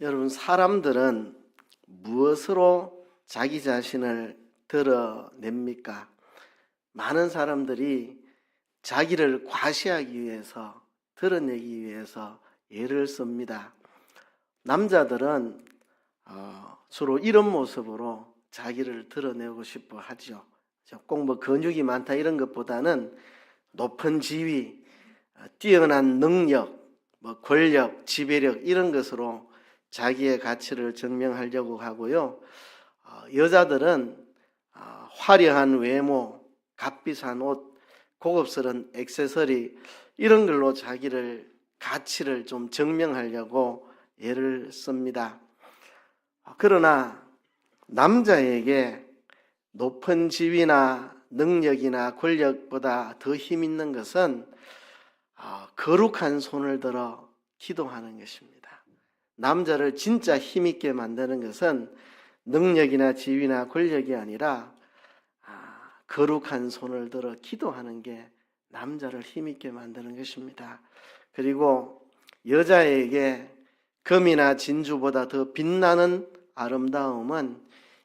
여러분, 사람들은 무엇으로 자기 자신을 드러냅니까? 많은 사람들이 자기를 과시하기 위해서, 드러내기 위해서 예를 씁니다. 남자들은 주로 이런 모습으로 자기를 드러내고 싶어 하죠. 꼭 근육이 많다 이런 것보다는 높은 지위, 뛰어난 능력, 권력, 지배력 이런 것으로 자기의 가치를 증명하려고 하고요. 여자들은 화려한 외모, 값비싼 옷, 고급스러운 액세서리 이런 걸로 자기를 가치를 좀 증명하려고 애를 씁니다. 그러나 남자에게 높은 지위나 능력이나 권력보다 더 힘 있는 것은 거룩한 손을 들어 기도하는 것입니다. 남자를 진짜 힘있게 만드는 것은 능력이나 지위나 권력이 아니라 거룩한 손을 들어 기도하는 게 남자를 힘있게 만드는 것입니다. 그리고 여자에게 금이나 진주보다 더 빛나는 아름다움은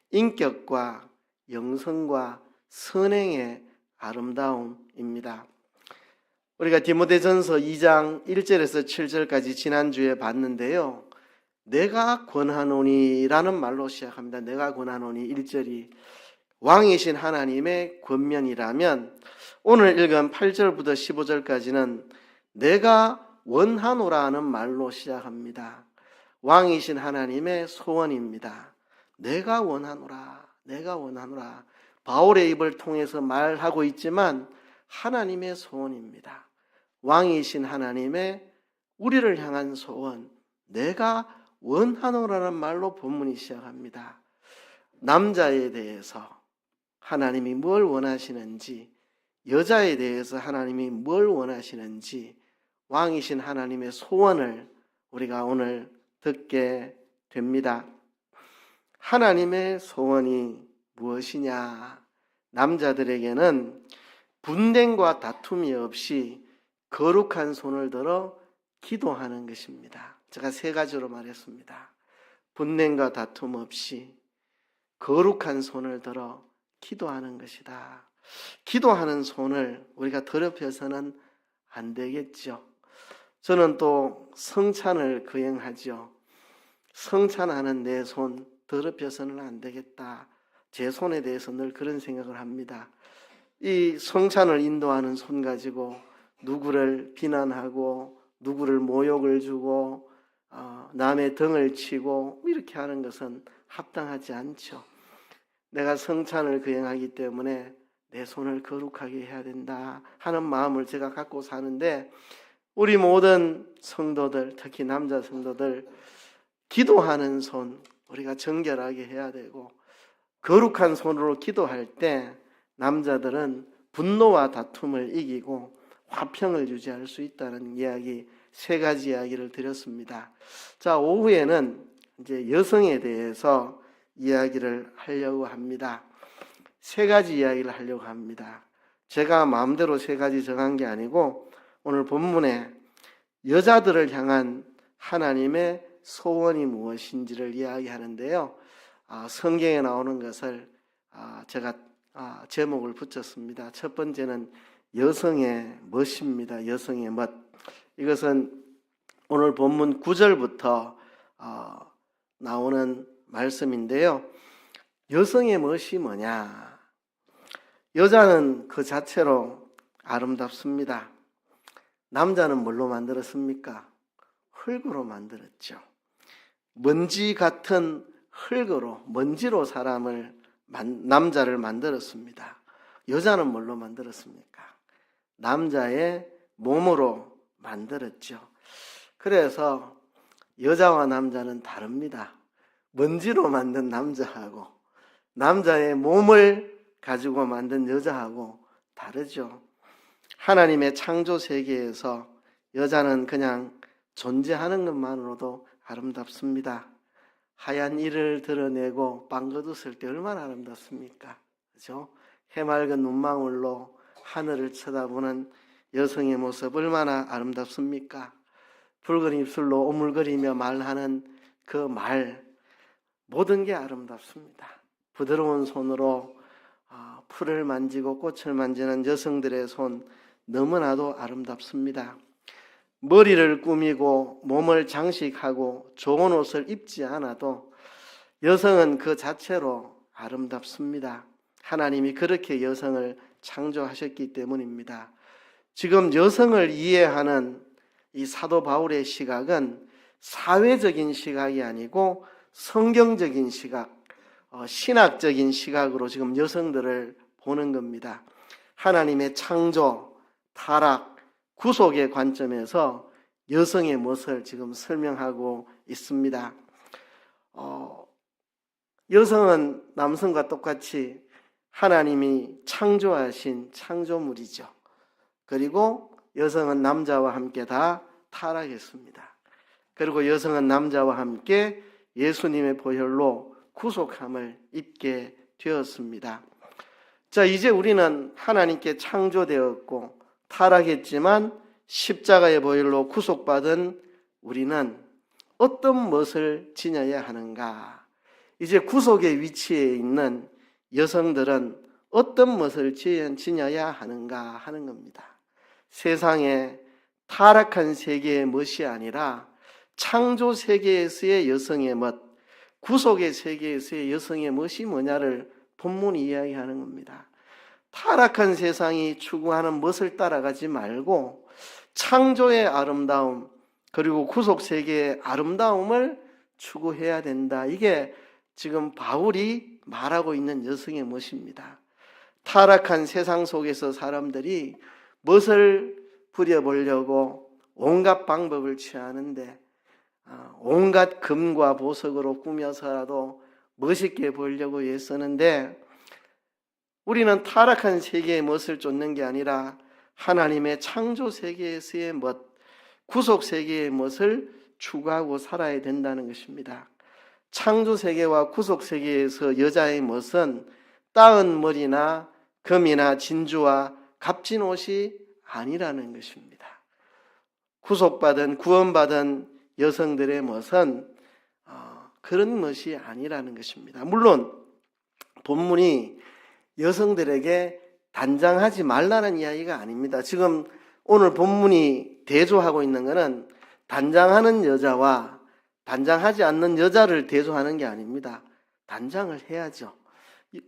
인격과 영성과 선행의 아름다움입니다. 우리가 디모데전서 2장 1절에서 7절까지 지난주에 봤는데요. 내가 권하노니라는 말로 시작합니다. 내가 권하노니 1절이 왕이신 하나님의 권면이라면 오늘 읽은 8절부터 15절까지는 내가 원하노라는 말로 시작합니다. 왕이신 하나님의 소원입니다. 내가 원하노라, 내가 원하노라. 바울의 입을 통해서 말하고 있지만 하나님의 소원입니다. 왕이신 하나님의 우리를 향한 소원, 내가 원하노라는 말로 본문이 시작합니다. 남자에 대해서 하나님이 뭘 원하시는지, 여자에 대해서 하나님이 뭘 원하시는지 왕이신 하나님의 소원을 우리가 오늘 듣게 됩니다. 하나님의 소원이 무엇이냐? 남자들에게는 분쟁과 다툼이 없이 거룩한 손을 들어 기도하는 것입니다. 제가 세 가지로 말했습니다. 분쟁과 다툼 없이 거룩한 손을 들어 기도하는 것이다. 기도하는 손을 우리가 더럽혀서는 안 되겠죠. 저는 또 성찬을 거행하죠. 성찬하는 내 손 더럽혀서는 안 되겠다. 제 손에 대해서 늘 그런 생각을 합니다. 이 성찬을 인도하는 손 가지고 누구를 비난하고 누구를 모욕을 주고 남의 등을 치고 이렇게 하는 것은 합당하지 않죠. 내가 성찬을 거행하기 때문에 내 손을 거룩하게 해야 된다 하는 마음을 제가 갖고 사는데, 우리 모든 성도들, 특히 남자 성도들, 기도하는 손 우리가 정결하게 해야 되고, 거룩한 손으로 기도할 때 남자들은 분노와 다툼을 이기고 화평을 유지할 수 있다는 이야기, 세 가지 이야기를 드렸습니다. 자, 오후에는 이제 여성에 대해서 이야기를 하려고 합니다. 세 가지 이야기를 하려고 합니다. 제가 마음대로 세 가지 정한 게 아니고 오늘 본문에 여자들을 향한 하나님의 소원이 무엇인지를 이야기하는데요. 성경에 나오는 것을 제가 제목을 붙였습니다. 첫 번째는 여성의 멋입니다. 여성의 멋. 이것은 오늘 본문 9절부터 나오는 말씀인데요. 여성의 멋이 뭐냐? 여자는 그 자체로 아름답습니다. 남자는 뭘로 만들었습니까? 흙으로 만들었죠. 먼지 같은 흙으로, 먼지로 남자를 만들었습니다. 여자는 뭘로 만들었습니까? 남자의 몸으로 만들었죠. 그래서 여자와 남자는 다릅니다. 먼지로 만든 남자하고 남자의 몸을 가지고 만든 여자하고 다르죠. 하나님의 창조 세계에서 여자는 그냥 존재하는 것만으로도 아름답습니다. 하얀 이를 드러내고 빵 걷었을 때 얼마나 아름답습니까? 그렇죠? 해맑은 눈망울로 하늘을 쳐다보는 여성의 모습 얼마나 아름답습니까? 붉은 입술로 오물거리며 말하는 그 말, 모든 게 아름답습니다. 부드러운 손으로 풀을 만지고 꽃을 만지는 여성들의 손, 너무나도 아름답습니다. 머리를 꾸미고 몸을 장식하고 좋은 옷을 입지 않아도 여성은 그 자체로 아름답습니다. 하나님이 그렇게 여성을 창조하셨기 때문입니다. 지금 여성을 이해하는 이 사도 바울의 시각은 사회적인 시각이 아니고 성경적인 시각, 신학적인 시각으로 지금 여성들을 보는 겁니다. 하나님의 창조, 타락, 구속의 관점에서 여성의 모습을 지금 설명하고 있습니다. 여성은 남성과 똑같이 하나님이 창조하신 창조물이죠. 그리고 여성은 남자와 함께 다 타락했습니다. 그리고 여성은 남자와 함께 예수님의 보혈로 구속함을 입게 되었습니다. 자, 이제 우리는 하나님께 창조되었고 타락했지만 십자가의 보혈로 구속받은 우리는 어떤 멋을 지녀야 하는가? 이제 구속의 위치에 있는 여성들은 어떤 멋을 지녀야 하는가 하는 겁니다. 세상에 타락한 세계의 멋이 아니라 창조 세계에서의 여성의 멋, 구속의 세계에서의 여성의 멋이 뭐냐를 본문이 이야기하는 겁니다. 타락한 세상이 추구하는 멋을 따라가지 말고 창조의 아름다움 그리고 구속 세계의 아름다움을 추구해야 된다. 이게 지금 바울이 말하고 있는 여성의 멋입니다. 타락한 세상 속에서 사람들이 멋을 부려보려고 온갖 방법을 취하는데 온갖 금과 보석으로 꾸며서라도 멋있게 보이려고 애쓰는데 우리는 타락한 세계의 멋을 쫓는 게 아니라 하나님의 창조 세계에서의 멋, 구속 세계의 멋을 추구하고 살아야 된다는 것입니다. 창조 세계와 구속 세계에서 여자의 멋은 따은 머리나 금이나 진주와 값진 옷이 아니라는 것입니다. 구속받은 구원받은 여성들의 멋은 그런 멋이 아니라는 것입니다. 물론 본문이 여성들에게 단장하지 말라는 이야기가 아닙니다. 지금 오늘 본문이 대조하고 있는 것은 단장하는 여자와 단장하지 않는 여자를 대조하는 게 아닙니다. 단장을 해야죠.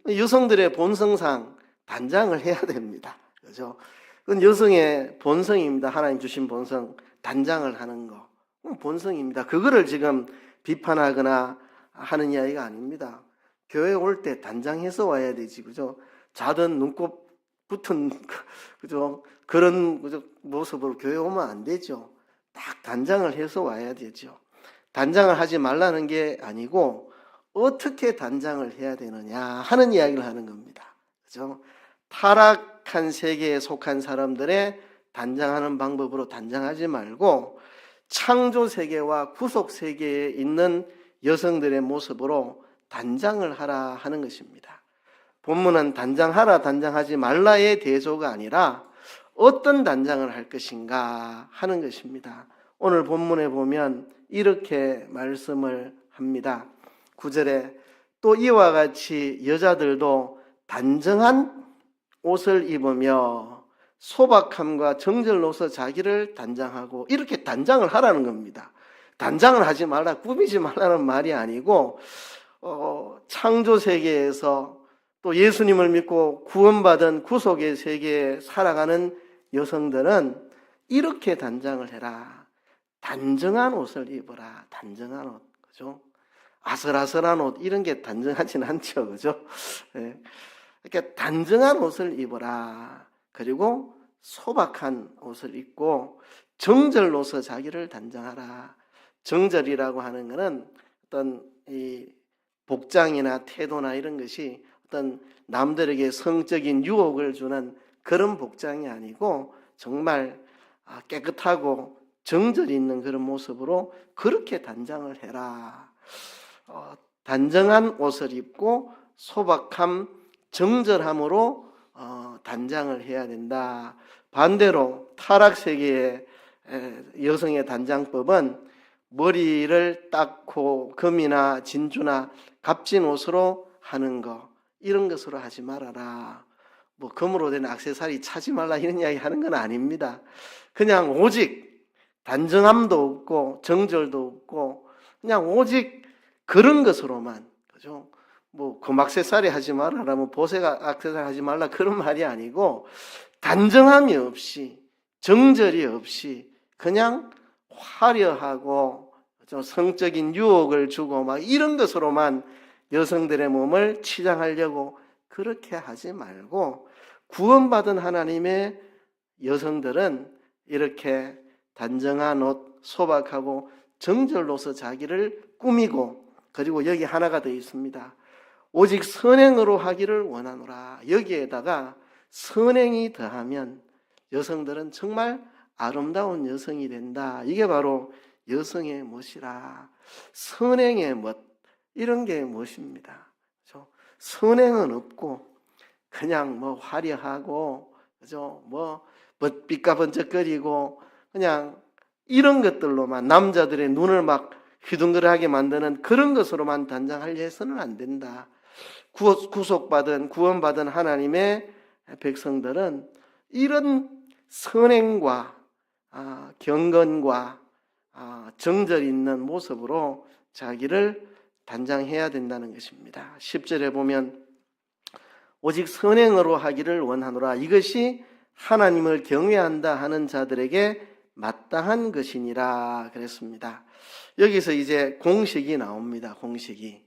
여성들의 본성상 단장을 해야 됩니다. 그죠? 그건 여성의 본성입니다. 하나님 주신 본성, 단장을 하는 거. 본성입니다. 그거를 지금 비판하거나 하는 이야기가 아닙니다. 교회 올 때 단장해서 와야 되지, 그죠? 자던 눈곱 붙은, 그죠? 그런 모습으로 교회 오면 안 되죠. 딱 단장을 해서 와야 되죠. 단장을 하지 말라는 게 아니고 어떻게 단장을 해야 되느냐 하는 이야기를 하는 겁니다. 그죠? 타락한 세계에 속한 사람들의 단장하는 방법으로 단장하지 말고 창조 세계와 구속 세계에 있는 여성들의 모습으로 단장을 하라 하는 것입니다. 본문은 단장하라, 단장하지 말라의 대조가 아니라 어떤 단장을 할 것인가 하는 것입니다. 오늘 본문에 보면 이렇게 말씀을 합니다. 9절에 또 이와 같이 여자들도 단정한 옷을 입으며 소박함과 정절로서 자기를 단장하고 이렇게 단장을 하라는 겁니다. 단장을 하지 말라, 꾸미지 말라는 말이 아니고 창조 세계에서 또 예수님을 믿고 구원받은 구속의 세계에 살아가는 여성들은 이렇게 단장을 해라. 단정한 옷을 입어라. 단정한 옷, 그죠? 아슬아슬한 옷 이런 게 단정하진 않죠, 그죠? 네. 이렇게 단정한 옷을 입어라. 그리고 소박한 옷을 입고 정절로서 자기를 단장하라. 정절이라고 하는 것은 어떤 이 복장이나 태도나 이런 것이 어떤 남들에게 성적인 유혹을 주는 그런 복장이 아니고 정말 깨끗하고 정절이 있는 그런 모습으로 그렇게 단장을 해라. 단정한 옷을 입고 소박함, 정절함으로 단장을 해야 된다. 반대로 타락 세계의 여성의 단장법은 머리를 닦고 금이나 진주나 값진 옷으로 하는 거, 이런 것으로 하지 말아라. 뭐 금으로 된 액세서리 차지 말라 이런 이야기 하는 건 아닙니다. 그냥 오직 단정함도 없고 정절도 없고 그냥 오직 그런 것으로만, 그죠? 뭐 금액세서리 하지 말아라, 뭐 보색 액세서리 하지 말라 그런 말이 아니고 단정함이 없이 정절이 없이 그냥 화려하고 성적인 유혹을 주고 막 이런 것으로만 여성들의 몸을 치장하려고 그렇게 하지 말고, 구원받은 하나님의 여성들은 이렇게 단정한 옷, 소박하고 정절로서 자기를 꾸미고, 그리고 여기 하나가 더 있습니다. 오직 선행으로 하기를 원하노라. 여기에다가 선행이 더하면 여성들은 정말 아름다운 여성이 된다. 이게 바로 여성의 멋이라. 선행의 멋, 이런 게 멋입니다. 그렇죠? 선행은 없고 그냥 뭐 화려하고, 그죠? 뭐 빛과 번쩍거리고 그냥 이런 것들로만 남자들의 눈을 막 휘둥그레하게 만드는 그런 것으로만 단장하려 해서는 안 된다. 구원받은 하나님의 백성들은 이런 선행과 경건과 정절 있는 모습으로 자기를 단장해야 된다는 것입니다. 10절에 보면 오직 선행으로 하기를 원하노라. 이것이 하나님을 경외한다 하는 자들에게 마땅한 것이니라 그랬습니다. 여기서 이제 공식이 나옵니다. 공식이.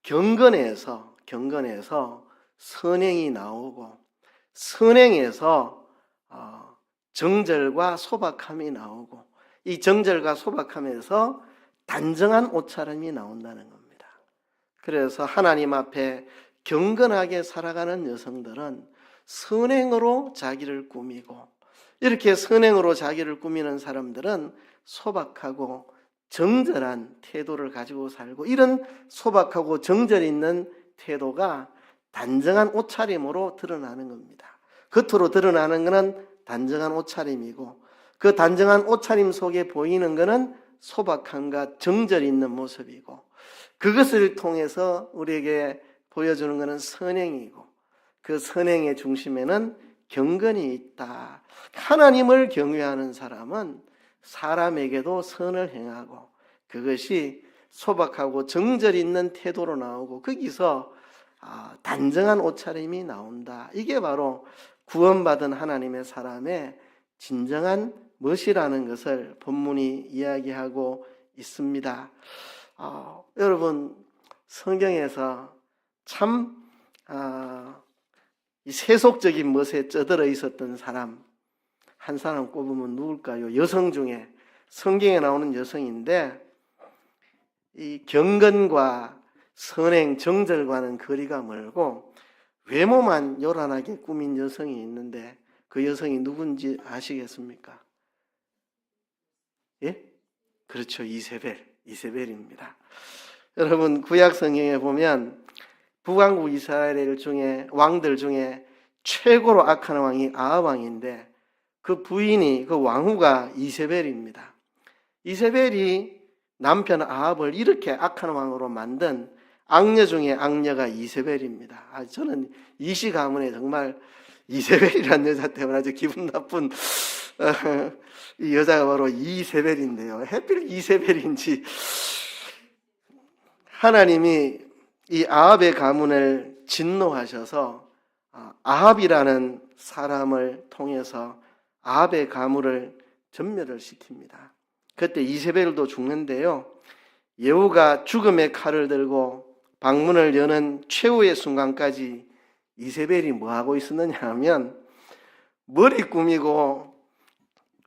경건에서 선행이 나오고, 선행에서 정절과 소박함이 나오고, 이 정절과 소박함에서 단정한 옷차림이 나온다는 겁니다. 그래서 하나님 앞에 경건하게 살아가는 여성들은 선행으로 자기를 꾸미고, 이렇게 선행으로 자기를 꾸미는 사람들은 소박하고 정절한 태도를 가지고 살고, 이런 소박하고 정절 있는 태도가 단정한 옷차림으로 드러나는 겁니다. 겉으로 드러나는 것은 단정한 옷차림이고, 그 단정한 옷차림 속에 보이는 것은 소박함과 정절 있는 모습이고, 그것을 통해서 우리에게 보여주는 것은 선행이고, 그 선행의 중심에는 경건이 있다. 하나님을 경외하는 사람은 사람에게도 선을 행하고, 그것이 소박하고 정절 있는 태도로 나오고, 거기서 단정한 옷차림이 나온다. 이게 바로 구원받은 하나님의 사람의 진정한 멋이라는 것을 본문이 이야기하고 있습니다. 여러분, 성경에서 참 이 세속적인 멋에 쩌들어 있었던 사람, 한 사람 꼽으면 누굴까요? 여성 중에, 성경에 나오는 여성인데, 이 경건과 선행, 정절과는 거리가 멀고 외모만 요란하게 꾸민 여성이 있는데, 그 여성이 누군지 아시겠습니까? 예? 그렇죠. 이세벨입니다. 여러분, 구약 성경에 보면 북왕국 이스라엘 중에 왕들 중에 최고로 악한 왕이 아합 왕인데, 그 부인이, 그 왕후가 이세벨입니다. 이세벨이 남편 아합을 이렇게 악한 왕으로 만든 악녀 중에 악녀가 이세벨입니다. 저는 이 시 가문에 정말 이세벨이라는 여자 때문에 아주 기분 나쁜 이 여자가 바로 이세벨인데요. 하필 이세벨인지 하나님이 이 아합의 가문을 진노하셔서 아합이라는 사람을 통해서 아합의 가문을 전멸을 시킵니다. 그때 이세벨도 죽는데요, 예후가 죽음의 칼을 들고 방문을 여는 최후의 순간까지 이세벨이 뭐하고 있었느냐 하면 머리 꾸미고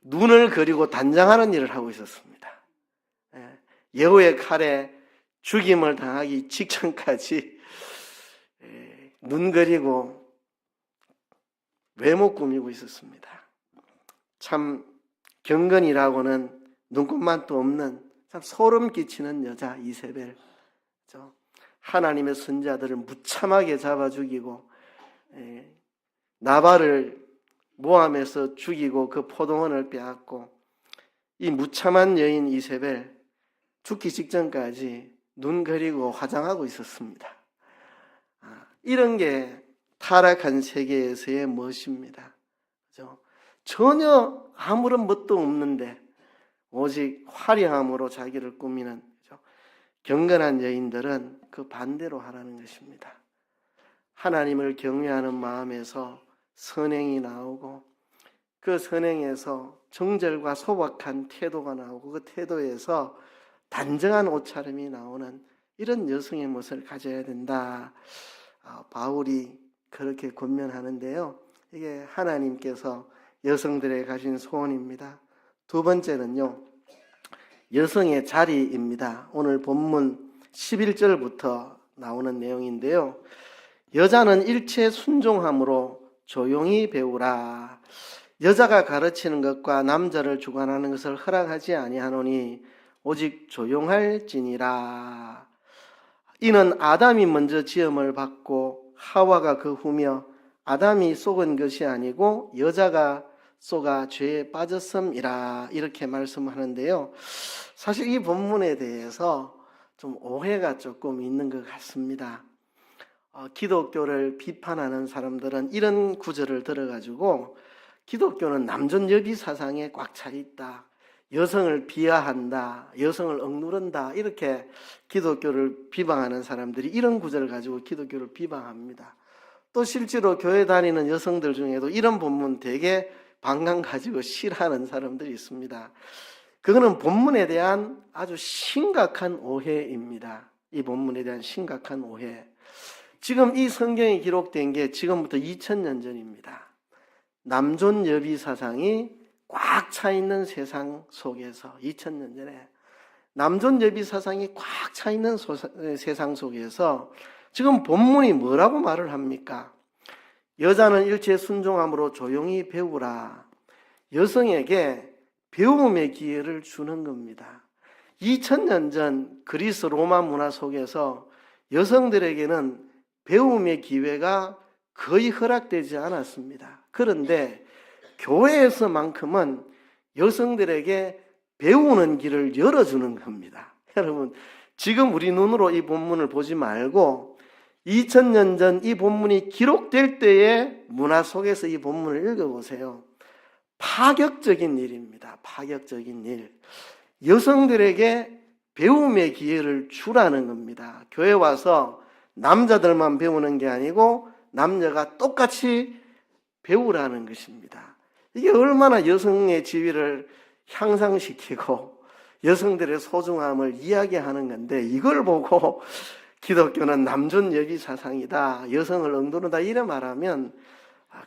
눈을 그리고 단장하는 일을 하고 있었습니다. 예후의 칼에 죽임을 당하기 직전까지 눈 그리고 외모 꾸미고 있었습니다. 참 경건이라고는 눈꼽만도 없는 참 소름 끼치는 여자 이세벨. 하나님의 선자들을 무참하게 잡아 죽이고, 나발을 모함해서 죽이고 그 포도원을 빼앗고, 이 무참한 여인 이세벨, 죽기 직전까지 눈 가리고 화장하고 있었습니다. 이런 게 타락한 세계에서의 멋입니다. 그죠? 전혀 아무런 멋도 없는데 오직 화려함으로 자기를 꾸미는, 그죠? 경건한 여인들은 그 반대로 하라는 것입니다. 하나님을 경외하는 마음에서 선행이 나오고 그 선행에서 정절과 소박한 태도가 나오고 그 태도에서 단정한 옷차림이 나오는 이런 여성의 모습을 가져야 된다. 바울이 그렇게 권면하는데요. 이게 하나님께서 여성들에게 가진 소원입니다. 두 번째는요, 여성의 자리입니다. 오늘 본문 11절부터 나오는 내용인데요. 여자는 일체 순종함으로 조용히 배우라. 여자가 가르치는 것과 남자를 주관하는 것을 허락하지 아니하노니 오직 조용할지니라. 이는 아담이 먼저 지음을 받고 하와가 그 후며 아담이 속은 것이 아니고 여자가 속아 죄에 빠졌음이라. 이렇게 말씀하는데요. 사실 이 본문에 대해서 좀 오해가 조금 있는 것 같습니다. 기독교를 비판하는 사람들은 이런 구절을 들어가지고 기독교는 남존여비 사상에 꽉 차 있다, 여성을 비하한다, 여성을 억누른다, 이렇게 기독교를 비방하는 사람들이 이런 구절을 가지고 기독교를 비방합니다. 또 실제로 교회 다니는 여성들 중에도 이런 본문 되게 반감 가지고 싫어하는 사람들이 있습니다. 그거는 본문에 대한 아주 심각한 오해입니다. 이 본문에 대한 심각한 오해. 지금 이 성경이 기록된 게 지금부터 2000년 전입니다. 남존여비 사상이 꽉 차 있는 세상 속에서 2000년 전에 남존여비 사상이 꽉 차 있는 세상 속에서 지금 본문이 뭐라고 말을 합니까? 여자는 일체 순종함으로 조용히 배우라. 여성에게 배움의 기회를 주는 겁니다. 2000년 전 그리스 로마 문화 속에서 여성들에게는 배움의 기회가 거의 허락되지 않았습니다. 그런데 교회에서만큼은 여성들에게 배우는 길을 열어주는 겁니다. 여러분, 지금 우리 눈으로 이 본문을 보지 말고 2000년 전 이 본문이 기록될 때의 문화 속에서 이 본문을 읽어보세요. 파격적인 일입니다. 파격적인 일. 여성들에게 배움의 기회를 주라는 겁니다. 교회 와서 남자들만 배우는 게 아니고 남녀가 똑같이 배우라는 것입니다. 이게 얼마나 여성의 지위를 향상시키고 여성들의 소중함을 이야기하는 건데, 이걸 보고 기독교는 남존여비 사상이다, 여성을 억누른다 이래 말하면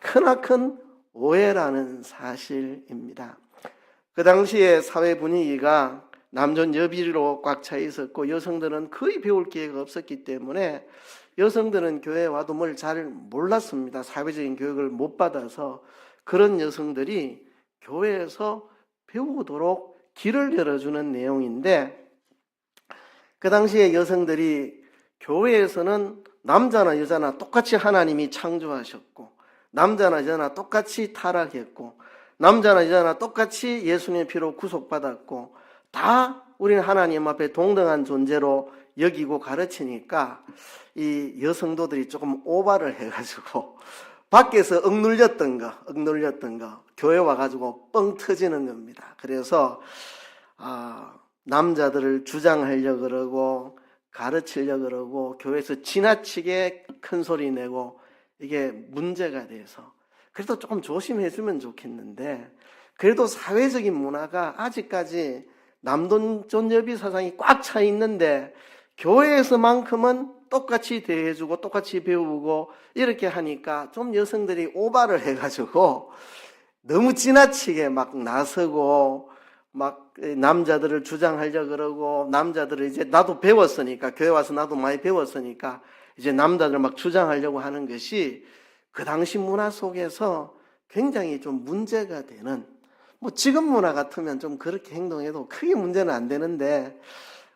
크나큰 오해라는 사실입니다. 그 당시에 사회 분위기가 남존여비로 꽉 차 있었고 여성들은 거의 배울 기회가 없었기 때문에 여성들은 교회에 와도 뭘 잘 몰랐습니다. 사회적인 교육을 못 받아서 그런 여성들이 교회에서 배우도록 길을 열어주는 내용인데, 그 당시에 여성들이 교회에서는 남자나 여자나 똑같이 하나님이 창조하셨고 남자나 여자나 똑같이 타락했고 남자나 여자나 똑같이 예수님의 피로 구속받았고 다 우리는 하나님 앞에 동등한 존재로 여기고 가르치니까 이 여성도들이 조금 오바를 해가지고 밖에서 억눌렸던 거 교회 와가지고 뻥 터지는 겁니다. 그래서 남자들을 주장하려고 그러고 가르치려고 그러고 교회에서 지나치게 큰 소리 내고 이게 문제가 돼서, 그래도 조금 조심해주면 좋겠는데, 그래도 사회적인 문화가 아직까지 남존여비 사상이 꽉 차 있는데 교회에서만큼은 똑같이 대해주고 똑같이 배우고 이렇게 하니까 좀 여성들이 오바를 해가지고 너무 지나치게 막 나서고 막 남자들을 주장하려고 그러고, 남자들을 이제 나도 배웠으니까, 교회 와서 나도 많이 배웠으니까 이제 남자들 막 주장하려고 하는 것이 그 당시 문화 속에서 굉장히 좀 문제가 되는, 뭐 지금 문화 같으면 좀 그렇게 행동해도 크게 문제는 안 되는데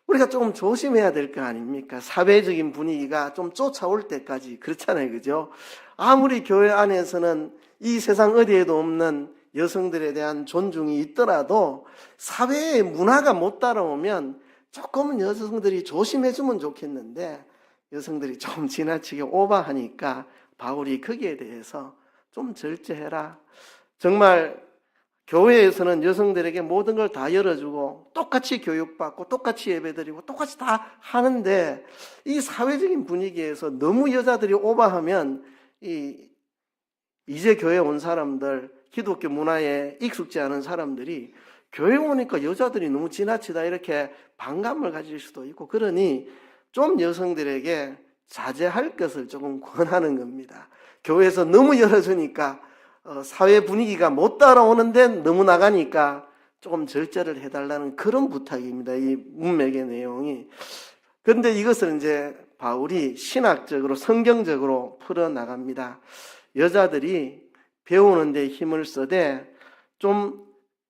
우리가 조금 조심해야 될 거 아닙니까? 사회적인 분위기가 좀 쫓아올 때까지. 그렇잖아요, 그죠? 아무리 교회 안에서는 이 세상 어디에도 없는 여성들에 대한 존중이 있더라도 사회의 문화가 못 따라오면 조금은 여성들이 조심해주면 좋겠는데 여성들이 좀 지나치게 오버하니까 바울이 거기에 대해서 좀 절제해라. 정말 교회에서는 여성들에게 모든 걸 다 열어주고 똑같이 교육받고 똑같이 예배드리고 똑같이 다 하는데 이 사회적인 분위기에서 너무 여자들이 오버하면 이제 교회 온 사람들, 기독교 문화에 익숙지 않은 사람들이 교회 오니까 여자들이 너무 지나치다 이렇게 반감을 가질 수도 있고, 그러니 좀 여성들에게 자제할 것을 조금 권하는 겁니다. 교회에서 너무 열어주니까 사회 분위기가 못 따라오는데 너무 나가니까 조금 절제를 해달라는 그런 부탁입니다. 이 문맥의 내용이. 그런데 이것을 이제 바울이 신학적으로 성경적으로 풀어나갑니다. 여자들이 배우는 데 힘을 써되 좀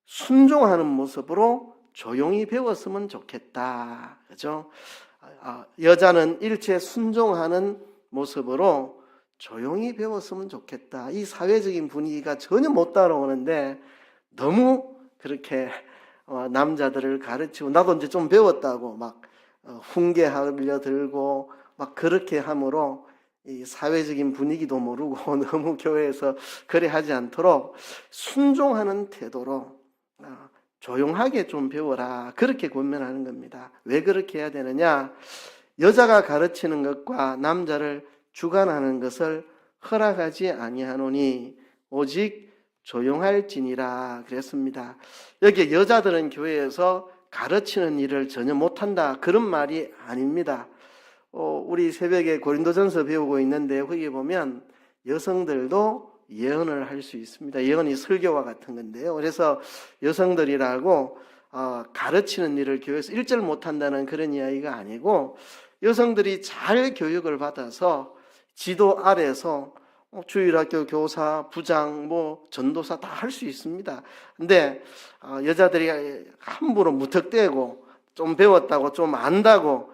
순종하는 모습으로 조용히 배웠으면 좋겠다. 그죠? 여자는 일체 순종하는 모습으로 조용히 배웠으면 좋겠다. 이 사회적인 분위기가 전혀 못 따라오는데 너무 그렇게 남자들을 가르치고, 나도 이제 좀 배웠다고 막 훈계하려 들고 막 그렇게 함으로 이 사회적인 분위기도 모르고 너무 교회에서 그래 하지 않도록 순종하는 태도로 조용하게 좀 배워라. 그렇게 권면하는 겁니다. 왜 그렇게 해야 되느냐? 여자가 가르치는 것과 남자를 주관하는 것을 허락하지 아니하노니 오직 조용할지니라 그랬습니다. 여기 여자들은 교회에서 가르치는 일을 전혀 못한다, 그런 말이 아닙니다. 우리 새벽에 고린도전서 배우고 있는데 거기 보면 여성들도 예언을 할 수 있습니다. 예언이 설교와 같은 건데요. 그래서 여성들이라고 가르치는 일을 교회에서 일절 못한다는 그런 이야기가 아니고, 여성들이 잘 교육을 받아서 지도 아래서 주일학교 교사, 부장, 전도사 다 할 수 있습니다. 근데 여자들이 함부로 무턱대고 좀 배웠다고 좀 안다고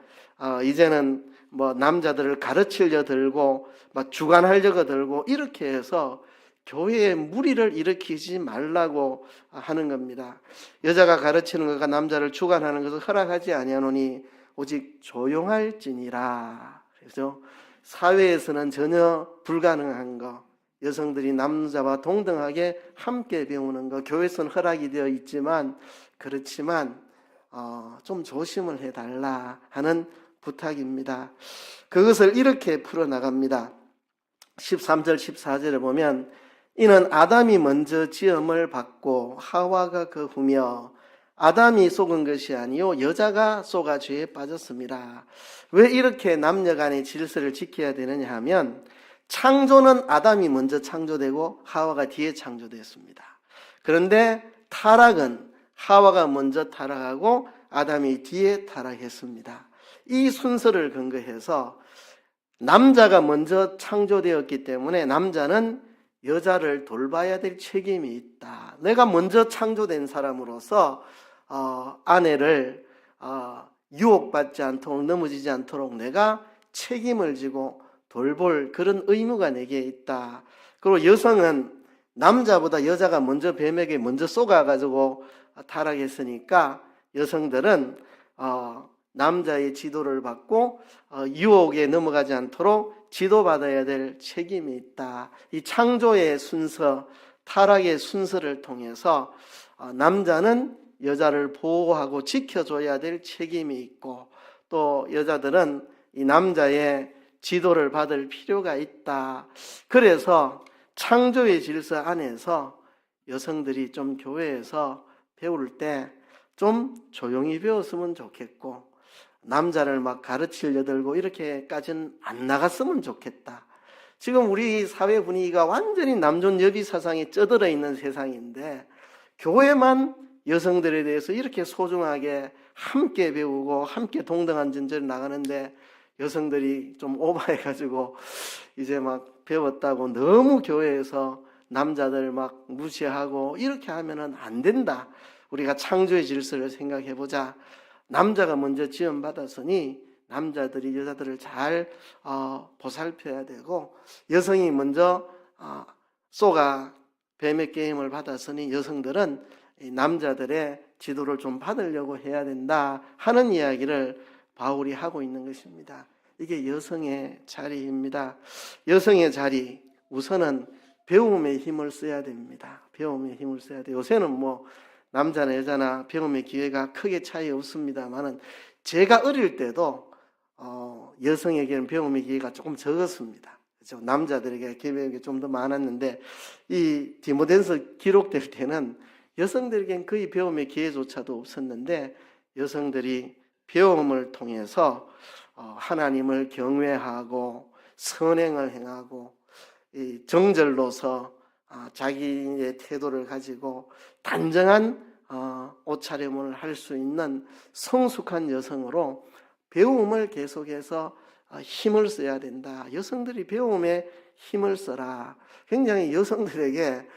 이제는 남자들을 가르치려 들고 막 주관하려고 들고 이렇게 해서 교회에 무리를 일으키지 말라고 하는 겁니다. 여자가 가르치는 것과 남자를 주관하는 것을 허락하지 아니하노니 오직 조용할지니라. 그래서 사회에서는 전혀 불가능한 거, 여성들이 남자와 동등하게 함께 배우는 거, 교회에서는 허락이 되어 있지만 그렇지만 좀 조심을 해달라 하는 부탁입니다. 그것을 이렇게 풀어나갑니다. 13절 14절에 보면 이는 아담이 먼저 지음을 받고 하와가 그 후며 아담이 속은 것이 아니요 여자가 속아 죄에 빠졌습니다. 왜 이렇게 남녀간의 질서를 지켜야 되느냐 하면, 창조는 아담이 먼저 창조되고 하와가 뒤에 창조됐습니다. 그런데 타락은 하와가 먼저 타락하고 아담이 뒤에 타락했습니다. 이 순서를 근거해서 남자가 먼저 창조되었기 때문에 남자는 여자를 돌봐야 될 책임이 있다. 내가 먼저 창조된 사람으로서 아내를 유혹받지 않도록, 넘어지지 않도록 내가 책임을 지고 돌볼 그런 의무가 내게 있다. 그리고 여성은 남자보다 여자가 먼저 뱀에게 먼저 쏘가가지고 타락했으니까 여성들은 남자의 지도를 받고 유혹에 넘어가지 않도록 지도받아야 될 책임이 있다. 이 창조의 순서, 타락의 순서를 통해서 남자는 여자를 보호하고 지켜줘야 될 책임이 있고, 또 여자들은 이 남자의 지도를 받을 필요가 있다. 그래서 창조의 질서 안에서 여성들이 좀 교회에서 배울 때 좀 조용히 배웠으면 좋겠고, 남자를 막 가르치려 들고 이렇게까지는 안 나갔으면 좋겠다. 지금 우리 사회 분위기가 완전히 남존 여비 사상에 쩌들어 있는 세상인데, 교회만 여성들에 대해서 이렇게 소중하게 함께 배우고 함께 동등한 전제를 나가는데, 여성들이 좀 오버해가지고 이제 막 배웠다고 너무 교회에서 남자들 막 무시하고 이렇게 하면은 안 된다. 우리가 창조의 질서를 생각해 보자. 남자가 먼저 지음받았으니 남자들이 여자들을 잘 보살펴야 되고, 여성이 먼저 쏘가 뱀의 게임을 받았으니 여성들은 남자들의 지도를 좀 받으려고 해야 된다 하는 이야기를 바울이 하고 있는 것입니다. 이게 여성의 자리입니다. 여성의 자리, 우선은 배움의 힘을 써야 됩니다. 배움의 힘을 써야 돼요. 요새는 뭐 남자나 여자나 배움의 기회가 크게 차이 없습니다만은 제가 어릴 때도 여성에게는 배움의 기회가 조금 적었습니다. 그렇죠? 남자들에게 기회가 좀 더 많았는데 이 디모데전서 기록될 때는 여성들에게는 거의 배움의 기회조차도 없었는데 자녀들이 배움을 통해서 하나님을 경외하고 선행을 행하고 정절로서 자기의 태도를 가지고 단정한 옷차림을 할 수 있는 성숙한 여성으로 배움을 계속해서 힘을 써야 된다. 여성들이 배움에 힘을 써라. 굉장히 여성들에게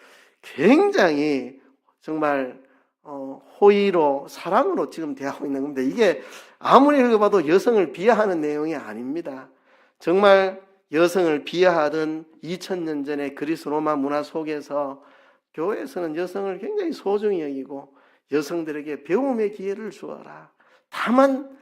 굉장히 정말 호의로 사랑으로 지금 대하고 있는 겁니다. 이게 아무리 읽어봐도 여성을 비하하는 내용이 아닙니다. 정말 여성을 비하하던 2000년 전의 그리스 로마 문화 속에서 교회에서는 여성을 굉장히 소중히 여기고 여성들에게 배움의 기회를 주어라. 다만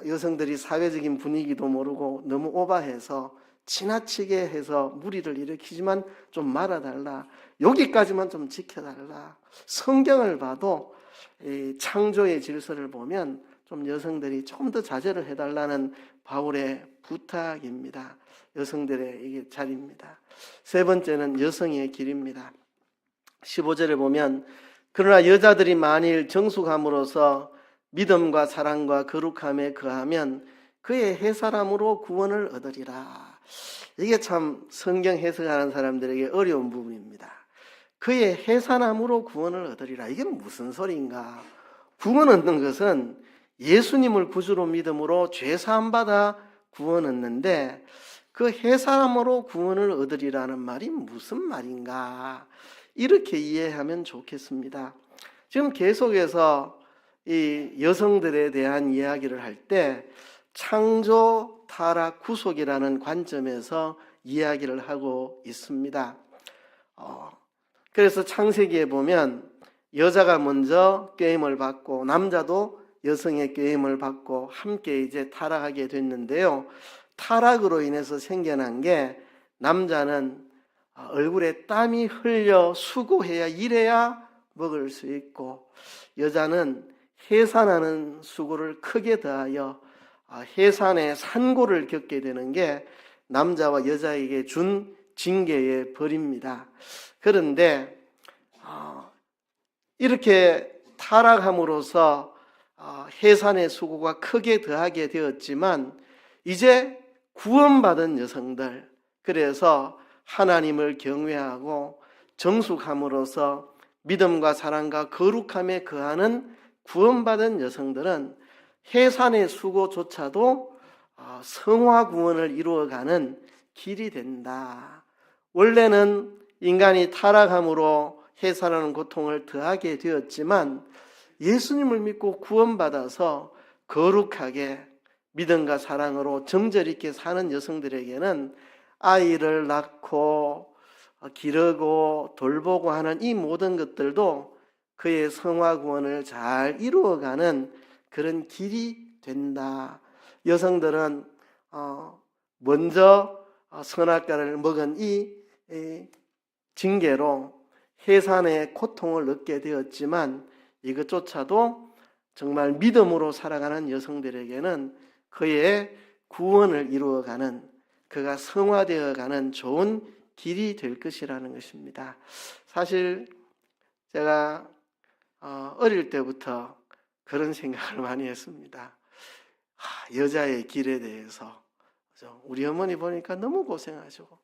여성들이 사회적인 분위기도 모르고 너무 오버해서 지나치게 해서 무리를 일으키지만 좀 말아달라. 여기까지만 좀 지켜달라. 성경을 봐도 이 창조의 질서를 보면 좀 여성들이 좀 더 자제를 해달라는 바울의 부탁입니다. 여성들의 이게 자리입니다. 세 번째는 여성의 길입니다. 15절에 보면 그러나 여자들이 만일 정숙함으로써 믿음과 사랑과 거룩함에 거하면 그의 해사람으로 구원을 얻으리라. 이게 참 성경 해석하는 사람들에게 어려운 부분입니다. 그의 해사람으로 구원을 얻으리라. 이게 무슨 소리인가? 구원 얻는 것은 예수님을 구주로 믿음으로 죄사함 받아 구원 얻는데 그 해사람으로 구원을 얻으리라는 말이 무슨 말인가? 이렇게 이해하면 좋겠습니다. 지금 계속해서 이 여성들에 대한 이야기를 할 때 창조, 타락, 구속이라는 관점에서 이야기를 하고 있습니다. 그래서 창세기에 보면 여자가 먼저 꾀임을 받고 남자도 여성의 꾀임을 받고 함께 이제 타락하게 됐는데요. 타락으로 인해서 생겨난 게 남자는 얼굴에 땀이 흘려 수고해야 일해야 먹을 수 있고 여자는 해산하는 수고를 크게 더하여 해산의 산고를 겪게 되는 게 남자와 여자에게 준 징계의 벌입니다. 그런데 이렇게 타락함으로써 해산의 수고가 크게 더하게 되었지만 이제 구원받은 여성들, 그래서 하나님을 경외하고 정숙함으로써 믿음과 사랑과 거룩함에 거하는 구원받은 여성들은 해산의 수고조차도 성화 구원을 이루어가는 길이 된다. 원래는 인간이 타락함으로 해산하는 고통을 더하게 되었지만 예수님을 믿고 구원받아서 거룩하게 믿음과 사랑으로 정절 있게 사는 여성들에게는 아이를 낳고 기르고 돌보고 하는 이 모든 것들도 그의 성화 구원을 잘 이루어가는 그런 길이 된다. 여성들은 먼저 선악과를 먹은 이 징계로 해산의 고통을 얻게 되었지만 이것조차도 정말 믿음으로 살아가는 여성들에게는 그의 구원을 이루어가는, 그가 성화되어가는 좋은 길이 될 것이라는 것입니다. 사실 제가 어릴 때부터 그런 생각을 많이 했습니다. 여자의 길에 대해서. 우리 어머니 보니까 너무 고생하시고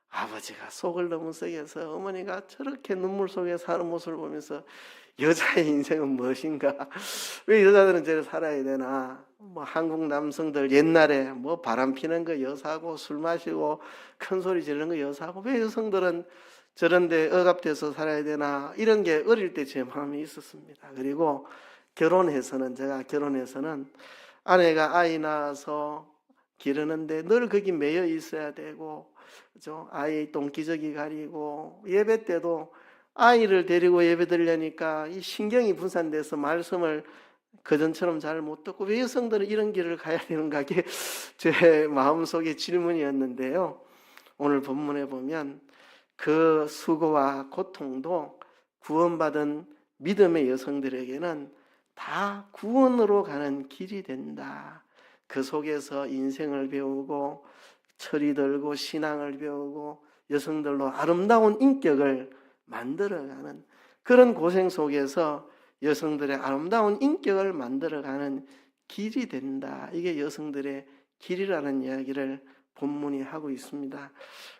아버지가 속을 너무 썩여서 어머니가 저렇게 눈물 속에 사는 모습을 보면서 여자의 인생은 무엇인가? 왜 여자들은 저렇게 살아야 되나? 뭐 한국 남성들 옛날에 뭐 바람 피는 거 여사고 술 마시고 큰 소리 지르는 거 여사고 왜 여성들은 저런데 억압돼서 살아야 되나? 이런 게 어릴 때 제 마음이 있었습니다. 그리고 제가 결혼해서는 아내가 아이 낳아서 기르는데 늘 거기 매여 있어야 되고, 그죠? 아이 똥기저귀 가리고, 예배 때도 아이를 데리고 예배드리려니까 이 신경이 분산돼서 말씀을 그전처럼 잘 못 듣고 왜 여성들은 이런 길을 가야 되는가, 이게 제 마음속의 질문이었는데요. 오늘 본문에 보면 그 수고와 고통도 구원받은 믿음의 여성들에게는 다 구원으로 가는 길이 된다. 그 속에서 인생을 배우고 철이 들고 신앙을 배우고 여성들로 아름다운 인격을 만들어가는 그런 고생 속에서 여성들의 아름다운 인격을 만들어가는 길이 된다. 이게 여성들의 길이라는 이야기를 본문이 하고 있습니다.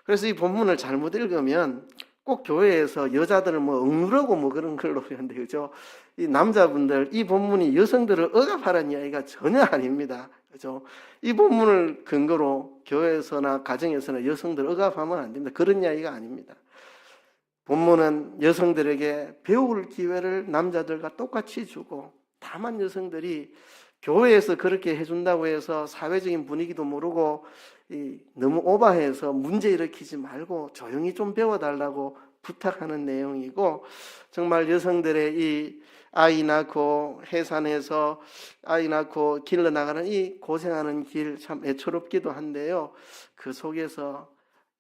그래서 이 본문을 잘못 읽으면 꼭 교회에서 여자들을 뭐 억누르고 뭐 그런 걸로 보는데, 그죠? 이 남자분들, 이 본문이 여성들을 억압하라는 이야기가 전혀 아닙니다. 그죠? 이 본문을 근거로 교회에서나 가정에서나 여성들을 억압하면 안 됩니다. 그런 이야기가 아닙니다. 본문은 여성들에게 배울 기회를 남자들과 똑같이 주고, 다만 여성들이 교회에서 그렇게 해준다고 해서 사회적인 분위기도 모르고 너무 오버해서 문제 일으키지 말고 조용히 좀 배워달라고 부탁하는 내용이고, 정말 여성들의 이 아이 낳고 해산해서 아이 낳고 길러 나가는 이 고생하는 길 참 애처롭기도 한데요. 그 속에서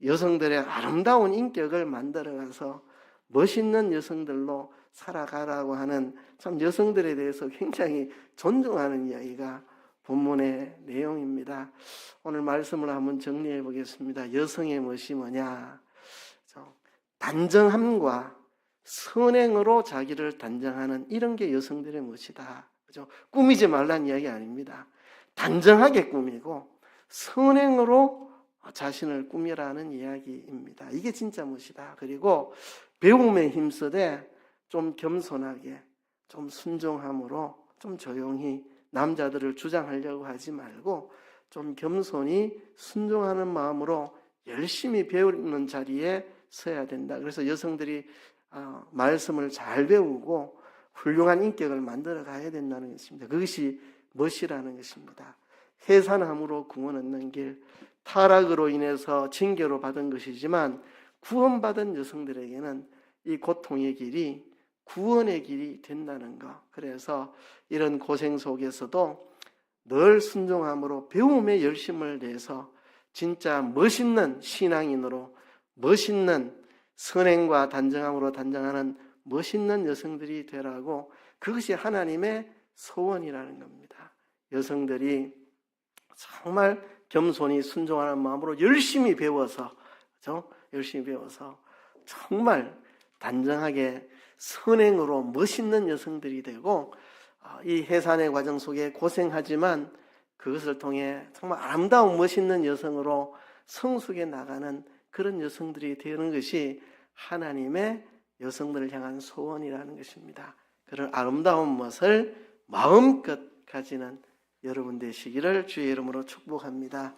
여성들의 아름다운 인격을 만들어가서 멋있는 여성들로 살아가라고 하는, 참 여성들에 대해서 굉장히 존중하는 이야기가 본문의 내용입니다. 오늘 말씀을 한번 정리해 보겠습니다. 여성의 멋이 뭐냐? 단정함과 선행으로 자기를 단정하는 이런 게 여성들의 멋이다. 그죠? 꾸미지 말라는 이야기 아닙니다. 단정하게 꾸미고 선행으로 자신을 꾸미라는 이야기입니다. 이게 진짜 멋이다. 그리고 배움에 힘쓰되 좀 겸손하게, 좀 순종함으로, 좀 조용히 남자들을 주장하려고 하지 말고 좀 겸손히 순종하는 마음으로 열심히 배우는 자리에 서야 된다. 그래서 여성들이 말씀을 잘 배우고 훌륭한 인격을 만들어 가야 된다는 것입니다. 그것이 멋이라는 것입니다. 해산함으로 구원 얻는 길, 타락으로 인해서 징계로 받은 것이지만 구원받은 여성들에게는 이 고통의 길이 구원의 길이 된다는 것. 그래서 이런 고생 속에서도 늘 순종함으로 배움에 열심을 내서 진짜 멋있는 신앙인으로, 멋있는 선행과 단정함으로 단정하는 멋있는 여성들이 되라고, 그것이 하나님의 소원이라는 겁니다. 여성들이 정말 겸손히 순종하는 마음으로 열심히 배워서, 그렇죠? 열심히 배워서 정말 단정하게 선행으로 멋있는 여성들이 되고, 이 해산의 과정 속에 고생하지만 그것을 통해 정말 아름다운 멋있는 여성으로 성숙해 나가는 그런 여성들이 되는 것이 하나님의 여성들을 향한 소원이라는 것입니다. 그런 아름다운 멋을 마음껏 가지는 여러분 되시기를 주의 이름으로 축복합니다.